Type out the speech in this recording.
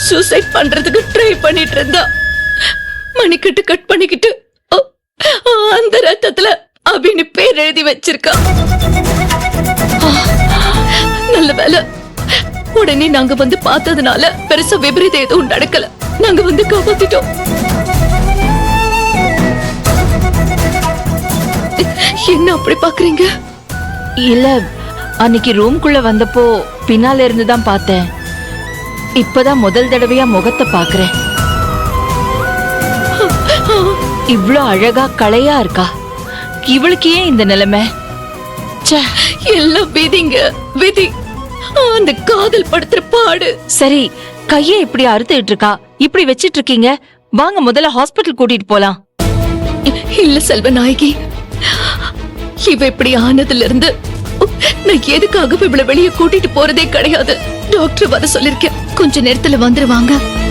Suicide பண்றதுக்கு try பண்ணிட்டு இருந்தா. மணிக்கட்டு கட் பண்ணிக்கிட்டு அந்த ரத்தத்துல அபின்னு பேர் எழுதி வச்சிருக்கா. நல்ல வேலை உடனே நாங்க வந்து பார்த்ததுனால பெருசா விபரீதம் எதுவும் நடக்கல. நாங்க வந்து காப்பாத்திட்டோம். என்ன அப்படி பாக்குறீங்க? இல்ல, அன்னைக்கு ரூம்குள்ள வந்தப்போ பின்னால இருந்துதான் பார்த்தேன். இப்பதான் முதல் தடவையா முகத்தை பாக்குறேன். இவ்ளோ அழகா கலையா இருக்கா. இவளுக்கு ஏன் இந்த நிலைமை? எல்லாம் விதிங்க, விதி. அந்த காதல் படுத்துற பாடு. சரி, கைய இப்படி அறுத்துட்டு இருக்கா, இப்படி வச்சிட்டு இருக்கீங்க. வாங்க முதல்ல ஹாஸ்பிட்டல் கூட்டிட்டு போலாம். இல்ல செல்வநாயகி, இவ இப்படி ஆனதுல இருந்து நான் எதுக்காக இவ்வளவு வெளியே கூட்டிட்டு போறதே கிடையாது. டாக்டர் வர சொல்லிருக்கேன். கொஞ்ச நேரத்துல வந்துருவாங்க.